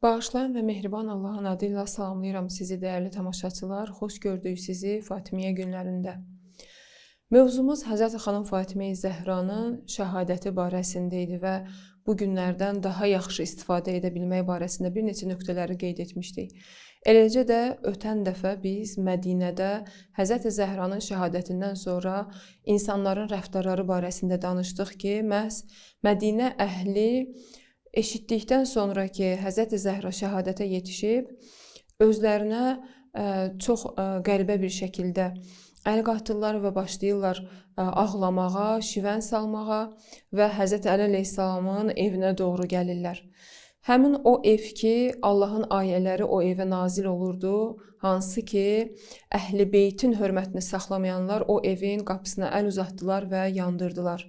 Bağışlayan və mehriban Allahın adı ilə salamlayıram sizi, dəyərli tamaşaçılar. Xoş gördük sizi Fatimiyyə günlərində. Mövzumuz Həzrət xanım Fatimiyyə Zəhranın şəhadəti barəsində idi və bu günlərdən daha yaxşı istifadə edə bilmək barəsində bir neçə nöqtələri qeyd etmişdik. Eləcə də ötən dəfə biz Mədinədə Həzrət Zəhranın şəhadətindən sonra insanların rəftarları barəsində danışdıq ki, məhz Mədinə əhli eşitdikdən sonra ki, Həzrət Zəhra şəhadətə yetişib, özlərinə çox qəribə bir şəkildə əl qatırlar və başlayırlar ağlamağa, şivən salmağa və Həzrət Əli əleyhissalamın evinə doğru gəlirlər. Həmin o ev ki, Allahın ayələri o evə nazil olurdu, hansı ki, Əhl-i Beytin hörmətini saxlamayanlar o evin qapısına əl uzatdılar və yandırdılar.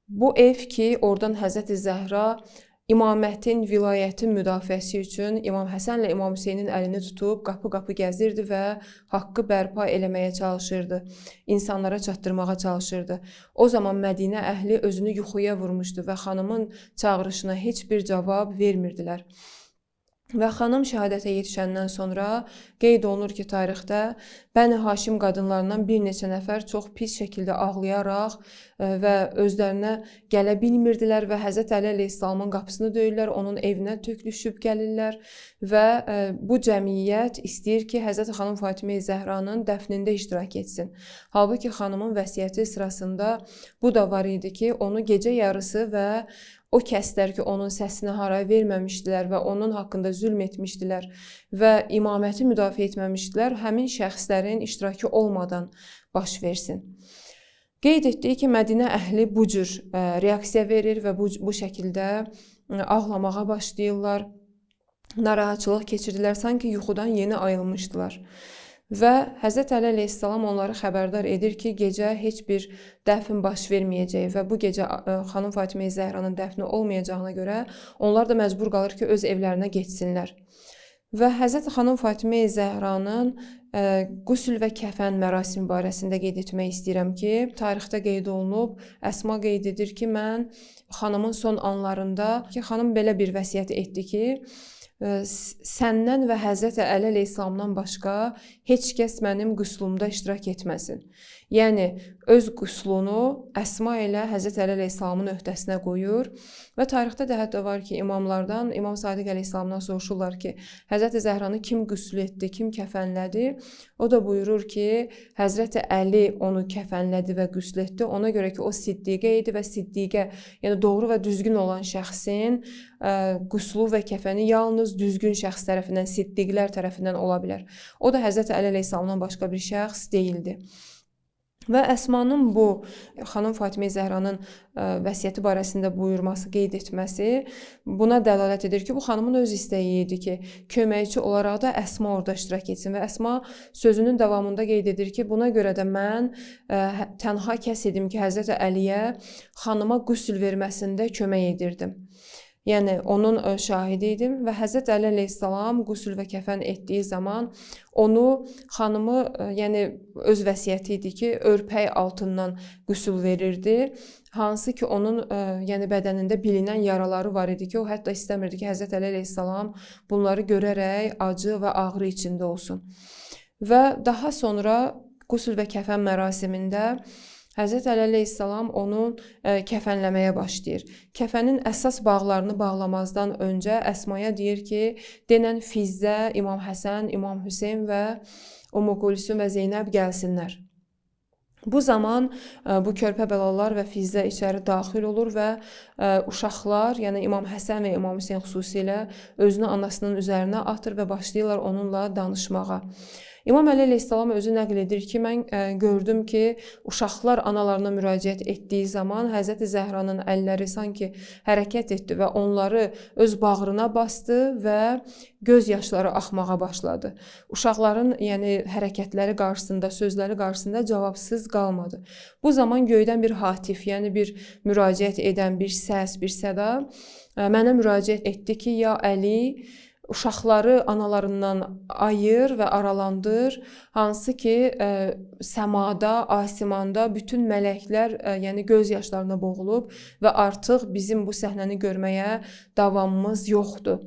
Bu ev ki, oradan Həzrət Zəhra İmamətin, vilayətin müdafiəsi üçün İmam Həsənlə İmam Hüseynin əlini tutub qapı-qapı gəzirdi və haqqı bərpa eləməyə çalışırdı. İnsanlara çatdırmağa çalışırdı. O zaman Mədinə əhli özünü yuxuya vurmuşdu və xanımın çağırışına heç bir cavab vermirdilər. Və xanım şəhadətə yetişəndən sonra qeyd olunur ki, tarixdə Bəni Haşim qadınlarından bir neçə nəfər çox pis şəkildə ağlayaraq və özlərinə gələ bilmirdilər və Həzrət Əli əleyhissalamın qapısını döyürlər, onun evinə tökülüşüb gəlirlər və bu cəmiyyət istəyir ki, Həzrət xanım Fatimiyyə Zəhranın dəfnində iştirak etsin. Halbuki xanımın vəsiyyəti sırasında bu da var idi ki, onu gecə yarısı və o kəslər ki, onun səsini haray verməmişdilər və onun haqqında zülm etmişdilər və imaməti müdafiə etməmişdilər, həmin şəxslərin iştirakı olmadan baş versin. Qeyd etdik ki, Mədinə əhli bu cür reaksiya verir və bu şəkildə ağlamağa başlayırlar, narahatçılıq keçirdilər, sanki yuxudan yeni ayılmışdılar. Və Həzrət Əli əleyhissalam onları xəbərdar edir ki, gecə heç bir dəfn baş verməyəcək və bu gecə xanım Fatimiyyə Zəhranın dəfni olmayacağına görə onlar da məcbur qalır ki, öz evlərinə getsinlər. Və Həzrət xanım Fatimiyyə Zəhranın qüsl və kəfən mərasimi barəsində qeyd etmək istəyirəm ki, tarixdə qeyd olunub, Əsma qeyd edir ki, mən xanımın son anlarında ki, xanım belə bir vəsiyyət etdi ki, səndən və Həzrət Əli əleyhissalamdan başqa heç kəs mənim qüslumda iştirak etməsin. Yəni, öz qüslunu Əsma ilə Həzrət Əli əleyhissalamın öhdəsinə qoyur və tarixdə də hətta var ki, imamlardan, İmam Sadiq əleyhissalamdan soruşurlar ki, Həzrət Zəhranı kim qüsl etdi, kim kəfənlədi? O da buyurur ki, Həzrət Əli onu kəfənlədi və qüsl etdi. Ona görə ki, o siddiqə idi və siddiqə, yəni doğru və düzgün olan şəxsin qüslu və kəfəni yalnız düzgün şəxs tərəfindən, siddiqlər tərəfindən ola bilər. O da Həzrət Əli əleyhissalamdan başqa bir şəxs deyildi. Və Əsmanın bu xanım Fatimiyyə Zəhranın vəsiyyəti barəsində buyurması, qeyd etməsi buna dəlalət edir ki, bu xanımın öz istəyi idi ki, köməkçi olaraq da Əsma orada iştirak etsin və Əsma sözünün davamında qeyd edir ki, buna görə də mən tənha kəs idim ki, Həzrət Əliyə xanıma qüsl verməsində kömək edirdim. Yəni, onun şahidi idim və Həzrət Əli əleyhissalam qüsl və kəfən etdiyi zaman onu, xanımı, yəni öz vəsiyyəti idi ki, örpək altından qüsl verirdi. Hansı ki, onun yəni bədənində bilinən yaraları var idi ki, o hətta istəmirdi ki, Həzrət Əli əleyhissalam bunları görərək acı və ağrı içində olsun. Və daha sonra qüsl və kəfən mərasimində Həzrət Əli əleyhissalam onu kəfənləməyə başlayır. Kəfənin əsas bağlarını bağlamazdan öncə Əsmaya deyir ki, denən Fizzə, İmam Həsən, İmam Hüseyn və Ümmü Kulsum və Zeynəb gəlsinlər. Bu zaman bu körpə bəlalar və Fizzə içəri daxil olur və uşaqlar, yəni İmam Həsən və İmam Hüseyn xüsusilə özünü anasının üzərinə atır və başlayırlar onunla danışmağa. İmam Əli əleyhissalam özü nəql edir ki, mən gördüm ki, uşaqlar analarına müraciət etdiyi zaman Həzrət Zəhranın əlləri sanki hərəkət etdi və onları öz bağrına bastı və göz yaşları axmağa başladı. Uşaqların yəni hərəkətləri qarşısında, sözləri qarşısında cavabsız qalmadı. Bu zaman göydən bir hatif, yəni bir müraciət edən bir səs, bir səda mənə müraciət etdi ki, ya Əli, uşaqları analarından ayır və aralandır, hansı ki, səmada, asimanda bütün mələklər yəni göz yaşlarına boğulub və artıq bizim bu səhnəni görməyə davamımız yoxdur.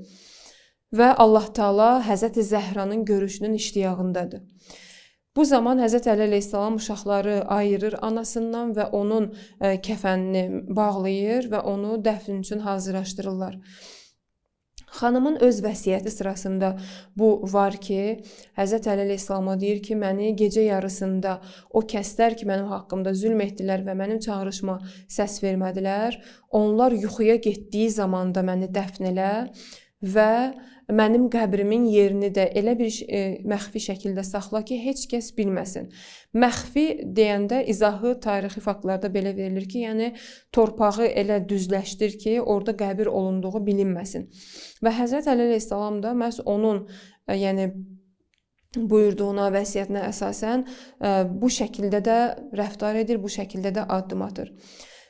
və Allah Taala Həzrəti Zəhranın görüşünün iştiyağındadır. Bu zaman Həzrət Əli əleyhissalam uşaqları ayırır anasından və onun kəfənini bağlayır və onu dəfn üçün hazırlaşdırırlar. Xanımın öz vəsiyyəti sırasında bu var ki, Həzrət Əli əleyhissalama deyir ki, məni gecə yarısında o kəslər ki, mənim haqqımda zülm etdilər və mənim çağırışıma səs vermədilər, onlar yuxuya getdiyi zamanda məni dəfn elə və mənim qəbrimin yerini də elə bir məxfi şəkildə saxla ki, heç kəs bilməsin. Məxfi deyəndə izahı tarixi faktlarda belə verilir ki, yəni torpağı elə düzləşdir ki, orada qəbir olunduğu bilinməsin. Və Həzrət Əli əleyhissalam da məhz onun yəni buyurduğuna, vəsiyyətinə əsasən bu şəkildə də rəftar edir, bu şəkildə də addım atır.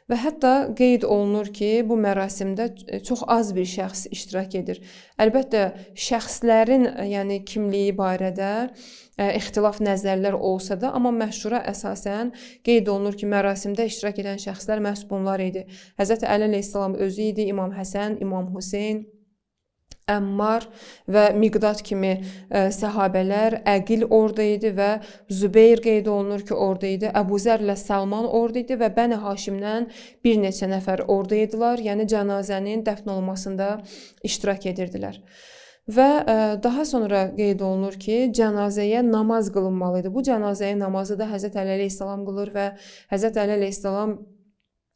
Və hətta qeyd olunur ki, bu mərasimdə çox az bir şəxs iştirak edir. Əlbəttə, şəxslərin yəni kimliyi barədə ixtilaf nəzərlər olsa da, amma məşhura əsasən qeyd olunur ki, mərasimdə iştirak edən şəxslər məhz bunlar idi. Həzrət Əli əleyhissalam özü idi, İmam Həsən, İmam Hüseyn, Əmmar və Miqdad kimi səhabələr, Əqil orada idi və Zübeyir qeyd olunur ki, orada idi. Əbu Zərlə Səlman orada idi və Bəni Haşimdən bir neçə nəfər orada idilər. Yəni cənazənin dəfn olunmasında iştirak edirdilər. Və daha sonra qeyd olunur ki, cənazəyə namaz qılınmalı idi. Bu cənazəyə namazı da Həzrət Əli əleyhissalam qılır və Həzrət Əli əleyhissalam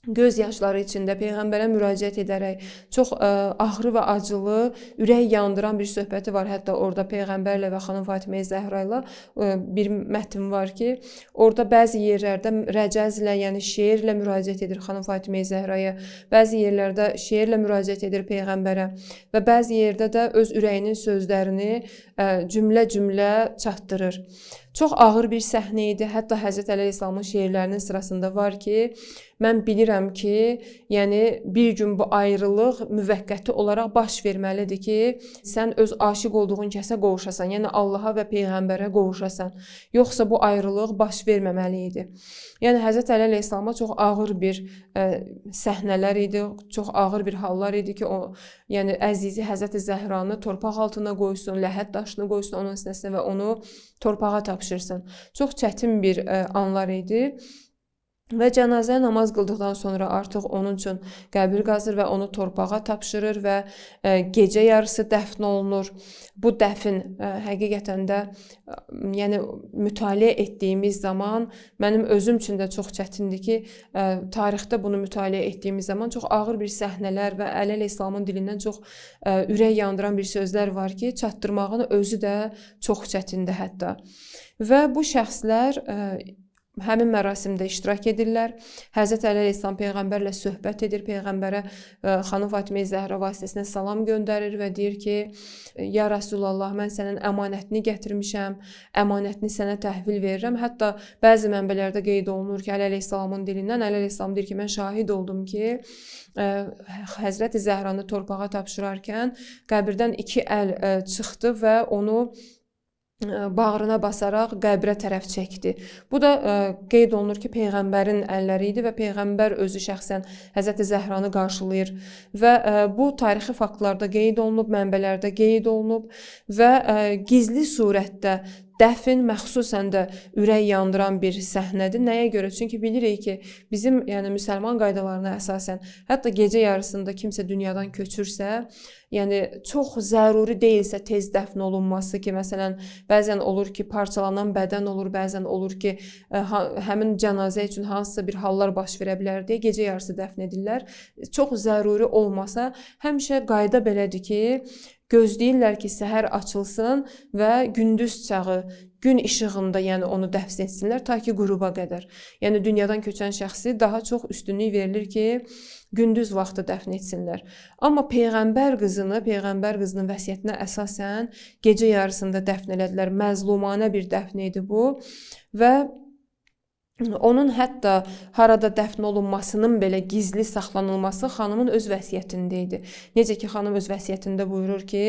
göz yaşları içində Peyğəmbərə müraciət edərək çox ağrı və acılı, ürək yandıran bir söhbəti var. Hətta orada Peyğəmbərlə və xanım Fatimə Zəhra ilə bir mətn var ki, orada bəzi yerlərdə rəcəzlə, yəni şeirlə müraciət edir xanım Fatimə Zəhraya, bəzi yerlərdə şeirlə müraciət edir Peyğəmbərə və bəzi yerdə də öz ürəyinin sözlərini cümlə-cümlə çatdırır. Çox ağır bir səhnə idi. Hətta Həzrət Əli əleyhissalamın şeirlərinin sırasında var ki, mən bilirəm ki, yəni bir gün bu ayrılıq müvəqqəti olaraq baş verməlidir ki, sən öz aşiq olduğun kəsə qovuşasan, yəni Allaha və Peyğəmbərə qovuşasan. Yoxsa bu ayrılıq baş verməməli idi. Yəni Həzrət Əli əleyhissalama çox ağır bir səhnələr idi, çox ağır bir hallar idi ki, o yəni əzizi Həzrət Zəhranı torpaq altına qoysun, ləhət daşını qoysun onun sinəsinə və onu torpağa tapşırsın. Çox çətin bir anlar idi. Və cənazəyə namaz qıldıqdan sonra artıq onun üçün qəbir qazır və onu torpağa tapşırır və gecə yarısı dəfn olunur. Bu dəfn həqiqətən də yəni mütaliə etdiyimiz zaman mənim özüm üçün də çox çətindir ki, tarixdə bunu mütaliə etdiyimiz zaman çox ağır bir səhnələr və Əli əleyhissalamın dilindən çox ürək yandıran bir sözlər var ki, çatdırmağın özü də çox çətindir hətta. Və bu şəxslər həmin mərasimdə iştirak edirlər. Həzrət Əli əleyhissalam Peyğəmbərlə söhbət edir. Peyğəmbərə xanım Fatimə Zəhra vasitəsilə salam göndərir və deyir ki, ya Rasulallah, mən sənin əmanətini gətirmişəm, əmanətini sənə təhvil verirəm. Hətta bəzi mənbələrdə qeyd olunur ki, Əli əleyhissalamın dilindən, Əli əleyhissalam deyir ki, mən şahid oldum ki, Həzrət Zəhranı torpağa tapşırarkən qəbirdən 2 əl çıxdı və onu bağrına basaraq qəbrə tərəf çəkdi. Bu da qeyd olunur ki, Peyğəmbərin əlləri idi və Peyğəmbər özü şəxsən Həzrət Zəhranı qarşılayır və bu tarixi faktlarda qeyd olunub, mənbələrdə qeyd olunub və gizli surətdə dəfn məxsusən də ürək yandıran bir səhnədir. Nəyə görə? Çünki bilirik ki, bizim yəni müsəlman qaydalarına əsasən, hətta gecə yarısında kimsə dünyadan köçürsə, yəni çox zəruri deyilsə tez dəfn olunması ki, məsələn, bəzən olur ki, parçalanan bədən olur, bəzən olur ki, həmin cənazə üçün hansısa bir hallar baş verə bilər deyə gecə yarısı dəfn edirlər. Çox zəruri olmasa, həmişə qayda belədir ki, gözləyirlər ki, səhər açılsın və gündüz çağı, gün işığında yəni onu dəfn etsinlər ta ki qüruba qədər. Yəni dünyadan köçən şəxsi daha çox üstünlük verilir ki, gündüz vaxtı dəfn etsinlər. Amma Peyğəmbər qızının vəsiyyətinə əsasən gecə yarısında dəfn elədilər. Məzlumanə bir dəfn idi bu və Onun hətta harada dəfn olunmasının belə gizli saxlanılması xanımın öz vəsiyyətində idi. Necə ki, xanım öz vəsiyyətində buyurur ki,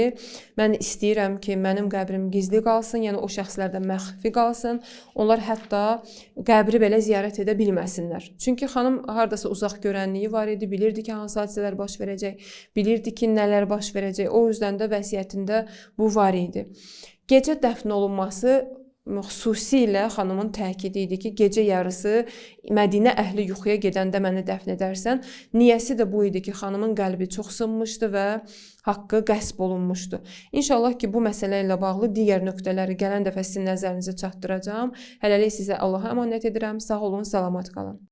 mən istəyirəm ki, mənim qəbrim gizli qalsın, yəni o şəxslərdən məxfi qalsın. Onlar hətta qəbri belə ziyarət edə bilməsinlər. Çünki xanım hardasa uzaq görənliyi var idi, bilirdi ki, hansı hadisələr baş verəcək, bilirdi ki, nələr baş verəcək. O yüzdən də vəsiyyətində bu var idi. Gecə dəfn olunması xüsusilə xanımın təkidi idi ki, gecə yarısı Mədinə əhli yuxuya gedəndə məni dəfn edərsən. Niyəsi də bu idi ki, xanımın qəlbi çox sınmışdı və haqqı qəsb olunmuşdu. İnşallah ki, bu məsələ ilə bağlı digər nöqtələri gələn dəfə sizin nəzərinizə çatdıracağam. Hələlik sizə Allaha əmanət edirəm. Sağ olun, salamat qalın.